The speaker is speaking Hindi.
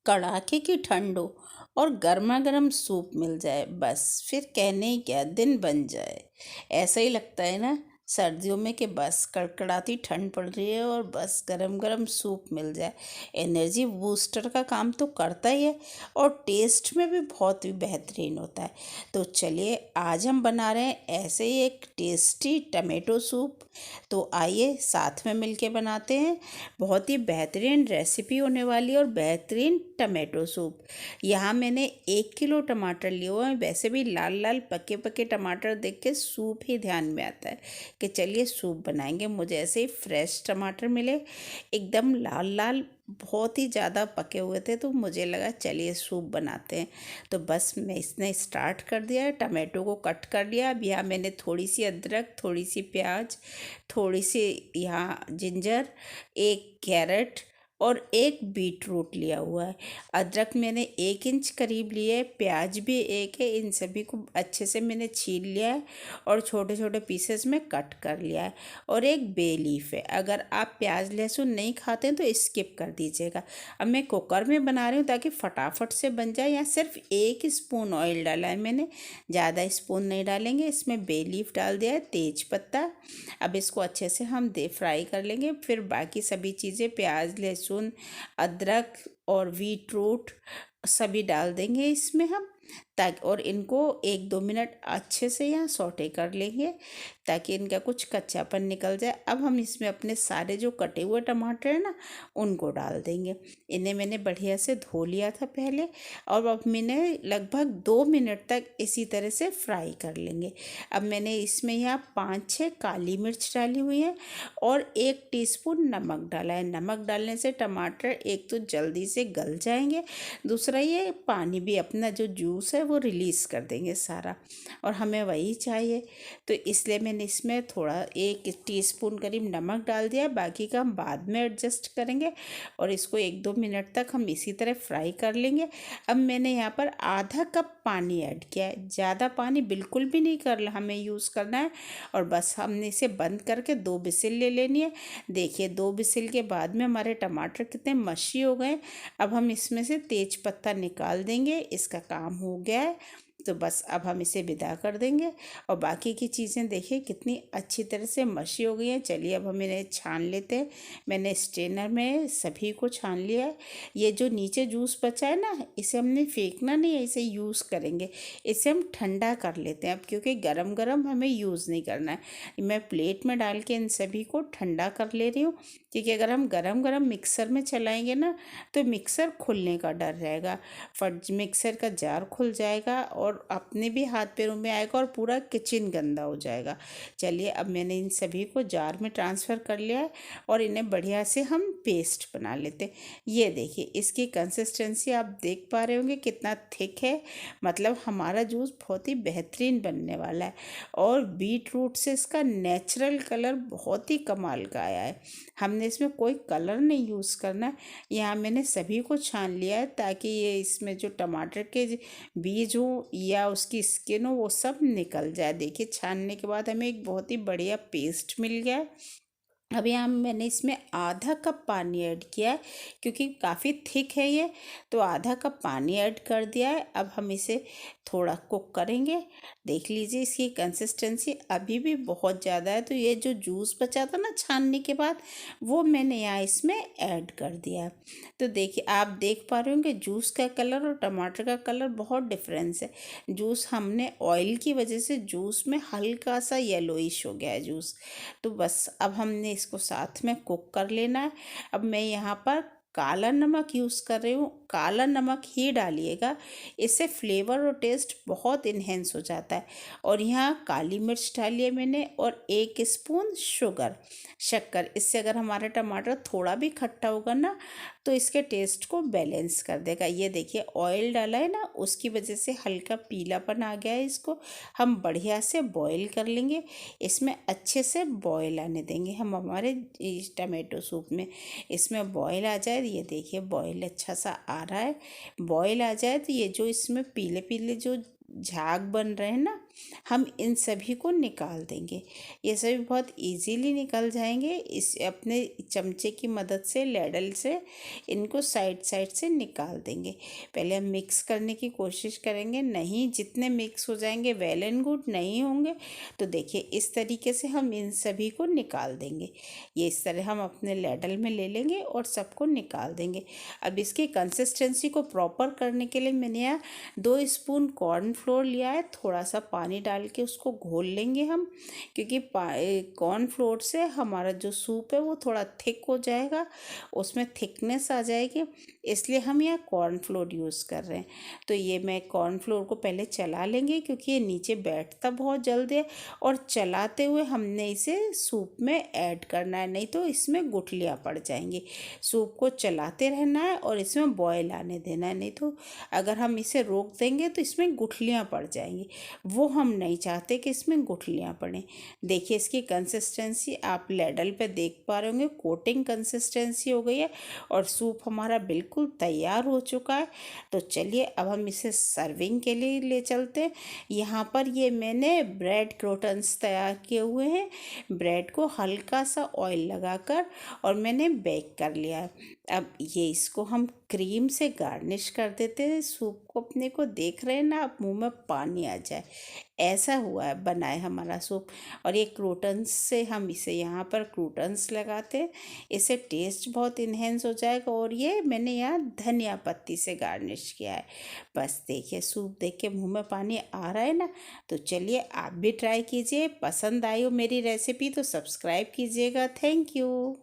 कड़ाके की ठंड हो और गर्मा गर्म सूप मिल जाए, बस फिर कहने ही क्या दिन बन जाए। ऐसा ही लगता है ना सर्दियों में कि बस कड़कड़ाती ठंड पड़ रही है और बस गरम गरम सूप मिल जाए। एनर्जी बूस्टर का काम तो करता ही है और टेस्ट में भी बहुत ही बेहतरीन होता है। तो चलिए आज हम बना रहे हैं ऐसे ही एक टेस्टी टमेटो सूप। तो आइए साथ में मिलके बनाते हैं। बहुत ही बेहतरीन रेसिपी होने वाली है और बेहतरीन टमाटो सूप। यहाँ मैंने 1 किलो टमाटर लिए हुए हैं। वैसे भी लाल लाल पके पके टमाटर देख के सूप ही ध्यान में आता है कि चलिए सूप बनाएंगे। मुझे ऐसे ही फ्रेश टमाटर मिले, एकदम लाल लाल, बहुत ही ज़्यादा पके हुए थे, तो मुझे लगा चलिए सूप बनाते हैं। तो बस मैं इसने स्टार्ट कर दिया है, टमाटो को कट कर लिया। अब यहाँ मैंने थोड़ी सी अदरक, थोड़ी सी प्याज, थोड़ी सी यहाँ जिंजर, एक कैरेट और एक बीट रूट लिया हुआ है। अदरक मैंने 1 इंच करीब लिए है, प्याज भी एक है। इन सभी को अच्छे से मैंने छील लिया है और छोटे छोटे पीसेस में कट कर लिया है। और एक बे लीफ है। अगर आप प्याज लहसुन नहीं खाते हैं तो स्किप कर दीजिएगा। अब मैं कुकर में बना रही हूँ ताकि फटाफट से बन जाए। यहाँ सिर्फ 1 स्पून ऑयल डाला है मैंने, ज़्यादा स्पून नहीं डालेंगे। इसमें बे लीफ डाल दिया है, तेज पत्ता। अब इसको अच्छे से हम फ्राई कर लेंगे। फिर बाकी सभी चीज़ें प्याज लहसुन अदरक और बीट रूट सभी डाल देंगे इसमें हम, ताकि और इनको 1-2 मिनट अच्छे से यहाँ सौटे कर लेंगे ताकि इनका कुछ कच्चापन निकल जाए। अब हम इसमें अपने सारे जो कटे हुए टमाटर हैं ना उनको डाल देंगे। इन्हें मैंने बढ़िया से धो लिया था पहले और अब मैंने लगभग 2 मिनट तक इसी तरह से फ्राई कर लेंगे। अब मैंने इसमें यहाँ 5-6 काली मिर्च डाली हुई है और 1 टीस्पून नमक डाला है। नमक डालने से टमाटर एक तो जल्दी से गल जाएंगे, दूसरा ये पानी भी अपना जो जूस है वो रिलीज़ कर देंगे सारा, और हमें वही चाहिए। तो इसलिए मैंने इसमें थोड़ा 1 टीस्पून करीब नमक डाल दिया। बाकी का हम बाद में एडजस्ट करेंगे और इसको 1-2 मिनट तक हम इसी तरह फ्राई कर लेंगे। अब मैंने यहाँ पर आधा कप पानी ऐड किया है, ज़्यादा पानी बिल्कुल भी नहीं कर हमें यूज़ करना है। और बस हमने इसे बंद करके 2 विसिल ले लेनी है। देखिए 2 विसिल के बाद में हमारे टमाटर कितने मशी हो गए। अब हम इसमें से तेज पत्ता निकाल देंगे, इसका काम हो गया है। तो बस अब हम इसे विदा कर देंगे और बाकी की चीज़ें देखिए कितनी अच्छी तरह से मशी हो गई हैं। चलिए अब हम इन्हें छान लेते हैं। मैंने स्ट्रेनर में सभी को छान लिया है। ये जो नीचे जूस बचा है ना, इसे हमने फेंकना नहीं है, इसे यूज़ करेंगे। इसे हम ठंडा कर लेते हैं अब, क्योंकि गरम गरम हमें यूज़ नहीं करना है। मैं प्लेट में डाल के इन सभी को ठंडा कर ले रही हूँ, क्योंकि अगर हम गरम गरम मिक्सर में चलाएंगे ना तो मिक्सर खुलने का डर रहेगा। फट मिक्सर का जार खुल जाएगा और अपने भी हाथ पैरों में आएगा और पूरा किचन गंदा हो जाएगा। चलिए अब मैंने इन सभी को जार में ट्रांसफ़र कर लिया है और इन्हें बढ़िया से हम पेस्ट बना लेते हैं। ये देखिए इसकी कंसिस्टेंसी आप देख पा रहे होंगे कितना थिक है, मतलब हमारा जूस बहुत ही बेहतरीन बनने वाला है। और बीट रूट से इसका नेचुरल कलर बहुत ही कमाल का आया है। हमने इसमें कोई कलर नहीं यूज़ करना है। यहाँ मैंने सभी को छान लिया है ताकि ये इसमें जो टमाटर के बीज हो या उसकी स्किन हो वो सब निकल जाए। देखिए छानने के बाद हमें एक बहुत ही बढ़िया पेस्ट मिल गया है। अब यहाँ मैंने इसमें आधा कप पानी ऐड किया है, क्योंकि काफ़ी थिक है ये, तो आधा कप पानी ऐड कर दिया है। अब हम इसे थोड़ा कुक करेंगे। देख लीजिए इसकी कंसिस्टेंसी अभी भी बहुत ज़्यादा है, तो ये जो जूस बचा था ना छानने के बाद वो मैंने यहाँ इसमें ऐड कर दिया है। तो देखिए आप देख पा रहे होंगे जूस का कलर और टमाटर का कलर बहुत डिफरेंस है। जूस हमने ऑयल की वजह से जूस में हल्का सा येलोइश हो गया है जूस। तो बस अब हमने इसको साथ में कुक कर लेना है। अब मैं यहाँ पर काला नमक यूज़ कर रही हूँ। काला नमक ही डालिएगा, इससे फ्लेवर और टेस्ट बहुत इन्हेंस हो जाता है। और यहाँ काली मिर्च डाली है मैंने और 1 स्पून शक्कर। इससे अगर हमारा टमाटर थोड़ा भी खट्टा होगा ना तो इसके टेस्ट को बैलेंस कर देगा। ये देखिए ऑयल डाला है ना, उसकी वजह से हल्का पीलापन आ गया है। इसको हम बढ़िया से बॉईल कर लेंगे। इसमें अच्छे से बॉईल आने देंगे हम हमारे इस टमाटो सूप में। इसमें बॉईल आ जाए, ये देखिए बॉईल अच्छा सा आ रहा है। बॉईल आ जाए तो ये जो इसमें पीले पीले जो झाग बन रहे हैं ना, हम इन सभी को निकाल देंगे। ये सभी बहुत इजीली निकल जाएंगे। इस अपने चमचे की मदद से, लैडल से इनको साइड साइड से निकाल देंगे। पहले हम मिक्स करने की कोशिश करेंगे, नहीं जितने मिक्स हो जाएंगे वेल एंड गुड, नहीं होंगे तो देखिए इस तरीके से हम इन सभी को निकाल देंगे। ये इस तरह हम अपने लैडल में ले लेंगे और सबको निकाल देंगे। अब इसकी कंसिस्टेंसी को प्रॉपर करने के लिए मैंने यहाँ 2 स्पून कॉर्नफ्लोर लिया है। थोड़ा सा पानी डाल के उसको घोल लेंगे हम, क्योंकि कॉर्नफ्लोर से हमारा जो सूप है वो थोड़ा थिक हो जाएगा, उसमें थिकनेस आ जाएगी, इसलिए हम यहाँ कॉर्नफ्लोर यूज़ कर रहे हैं। तो ये मैं कॉर्नफ्लोर को पहले चला लेंगे, क्योंकि ये नीचे बैठता बहुत जल्दी है और चलाते हुए हमने इसे सूप में ऐड करना है, नहीं तो इसमें गुठलियाँ पड़ जाएंगी। सूप को चलाते रहना है और इसमें बॉयल आने देना है, नहीं तो अगर हम इसे रोक देंगे तो इसमें गुठलियाँ पड़ जाएंगी। वो हम नहीं चाहते कि इसमें गुठलियाँ पड़ें। देखिए इसकी कंसिस्टेंसी आप लैडल पे देख पा रहे होंगे, कोटिंग कंसिस्टेंसी हो गई है और सूप हमारा बिल्कुल तैयार हो चुका है। तो चलिए अब हम इसे सर्विंग के लिए ले चलते हैं। यहाँ पर ये मैंने ब्रेड क्रोटन्स तैयार किए हुए हैं। ब्रेड को हल्का सा ऑयल लगाकर और मैंने बेक कर लिया है। अब ये इसको हम क्रीम से गार्निश कर देते हैं। सूप को अपने को देख रहे हैं ना, आप मुंह में पानी आ जाए, ऐसा हुआ है बना है हमारा सूप। और ये क्रूटन्स से हम इसे यहाँ पर क्रूटन्स लगाते हैं, इससे टेस्ट बहुत इन्हेंस हो जाएगा। और ये मैंने यहाँ धनिया पत्ती से गार्निश किया है। बस देखिए सूप देख के मुँह में पानी आ रहा है ना। तो चलिए आप भी ट्राई कीजिए। पसंद आई हो मेरी रेसिपी तो सब्सक्राइब कीजिएगा। Thank you.